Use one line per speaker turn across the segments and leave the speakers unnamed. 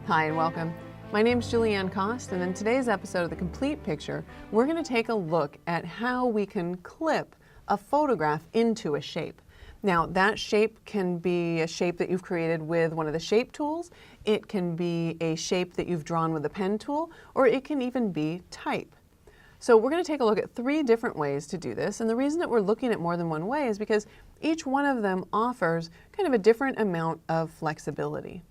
Hi and welcome. My name is Julieanne and in today's episode of The Complete Picture, we're going to take a look at how we can clip a photograph into a shape. Now, that shape can be a shape that you've created with one of the shape tools, it can be a shape that you've drawn with a pen tool, or it can even be type. So we're going to take a look at 3 different ways to do this, and the reason that we're looking at more than one way is because each one of them offers kind of a different amount of flexibility.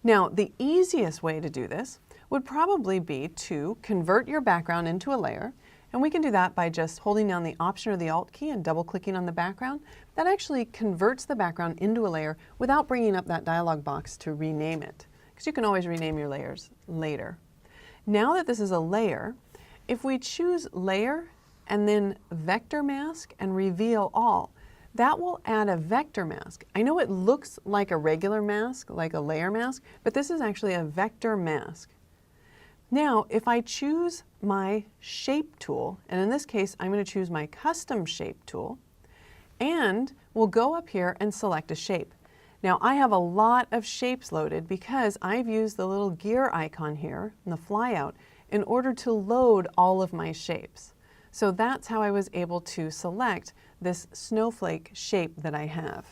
Now, the easiest way to do this would probably be to convert your background into a layer, and we can do that by just holding down the Option or the Alt key and double-clicking on the background. That actually converts the background into a layer without bringing up that dialog box to rename it, because you can always rename your layers later. Now that this is a layer, if we choose Layer and then Vector Mask and Reveal All, that will add a vector mask. I know it looks like a regular mask, like a layer mask, but this is actually a vector mask. Now, if I choose my shape tool, and in this case, I'm going to choose my custom shape tool, and we'll go up here and select a shape. Now, I have a lot of shapes loaded because I've used the little gear icon here in the flyout in order to load all of my shapes. So that's how I was able to select this snowflake shape that I have.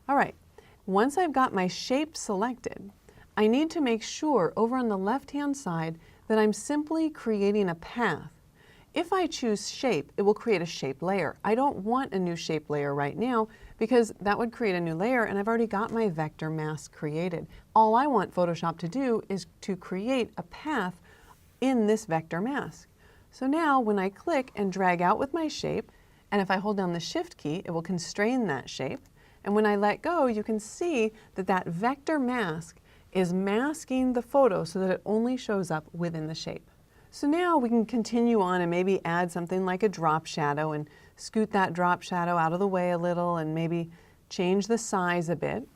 All right, once I've got my shape selected, I need to make sure over on the left-hand side that I'm simply creating a path. If I choose shape, it will create a shape layer. I don't want a new shape layer right now because that would create a new layer and I've already got my vector mask created. All I want Photoshop to do is to create a path in this vector mask. So now when I click and drag out with my shape, and if I hold down the Shift key, it will constrain that shape. And when I let go, you can see that that vector mask is masking the photo so that it only shows up within the shape. So now we can continue on and maybe add something like a drop shadow and scoot that drop shadow out of the way a little and maybe change the size a bit.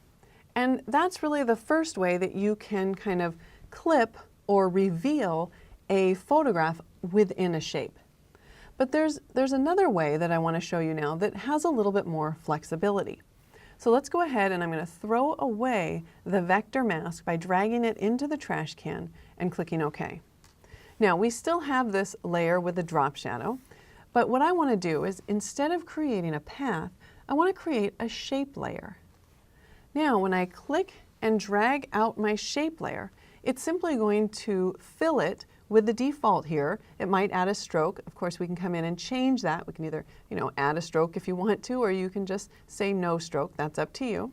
And that's really the first way that you can kind of clip or reveal a photograph within a shape. But there's another way that I want to show you now that has a little bit more flexibility. So let's go ahead and I'm going to throw away the vector mask by dragging it into the trash can and clicking OK. Now we still have this layer with the drop shadow, but what I want to do is instead of creating a path, I want to create a shape layer. Now when I click and drag out my shape layer, it's simply going to fill it with the default here. It might add a stroke. Of course, we can come in and change that. We can either, add a stroke if you want to, or you can just say no stroke. That's up to you.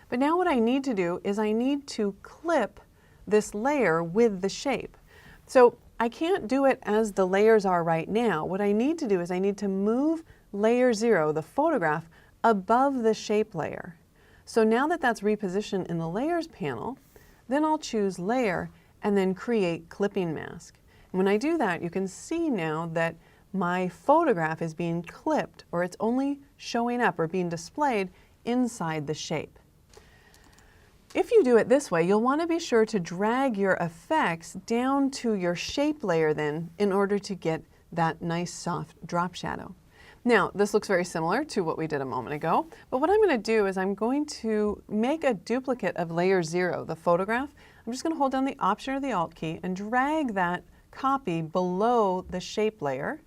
But now what I need to do is I need to clip this layer with the shape. So I can't do it as the layers are right now. What I need to do is I need to move layer 0, the photograph, above the shape layer. So now that that's repositioned in the Layers panel, then I'll choose Layer and then create clipping mask. And when I do that, you can see now that my photograph is being clipped, or it's only showing up or being displayed inside the shape. If you do it this way, you'll want to be sure to drag your effects down to your shape layer then in order to get that nice soft drop shadow. Now, this looks very similar to what we did a moment ago, but what I'm going to do is I'm going to make a duplicate of layer 0, the photograph. I'm just going to hold down the Option or the Alt key and drag that copy below the shape layer.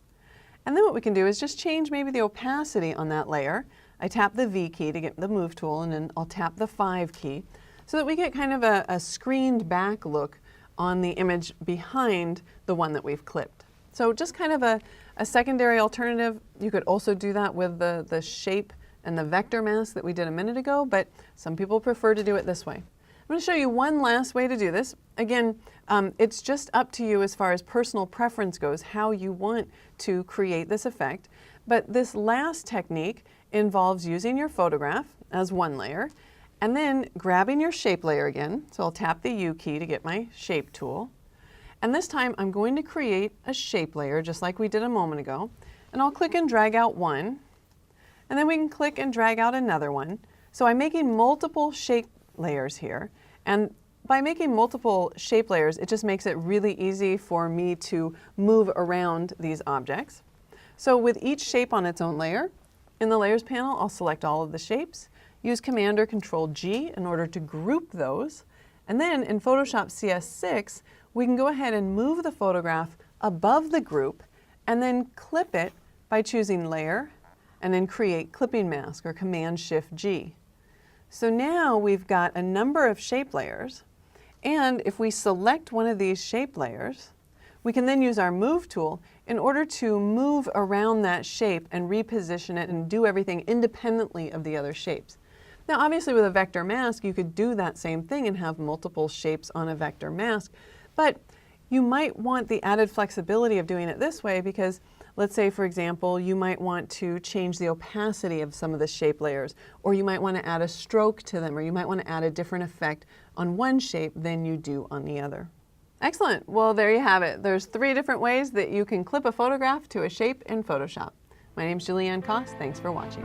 And then what we can do is just change maybe the opacity on that layer. I tap the V key to get the Move tool, and then I'll tap the 5 key so that we get kind of a screened back look on the image behind the one that we've clipped. So just kind of a secondary alternative. You could also do that with the shape and the vector mask that we did a minute ago, but some people prefer to do it this way. I'm going to show you one last way to do this. Again, it's just up to you as far as personal preference goes, how you want to create this effect. But this last technique involves using your photograph as one layer, and then grabbing your shape layer again. So I'll tap the U key to get my shape tool. And this time I'm going to create a shape layer just like we did a moment ago. And I'll click and drag out one. And then we can click and drag out another one. So I'm making multiple shape layers here. And by making multiple shape layers, it just makes it really easy for me to move around these objects. So with each shape on its own layer, in the Layers panel, I'll select all of the shapes, use Command or Control G in order to group those, And then in Photoshop CS6, we can go ahead and move the photograph above the group and then clip it by choosing Layer and then Create Clipping Mask or Command-Shift-G. So now we've got a number of shape layers, and if we select one of these shape layers, we can then use our Move tool in order to move around that shape and reposition it and do everything independently of the other shapes. Now obviously with a vector mask you could do that same thing and have multiple shapes on a vector mask, but you might want the added flexibility of doing it this way because let's say, for example, you might want to change the opacity of some of the shape layers, or you might want to add a stroke to them, or you might want to add a different effect on one shape than you do on the other. Excellent. Well, there you have it. There's 3 different ways that you can clip a photograph to a shape in Photoshop. My name's Julieanne Koss. Thanks for watching.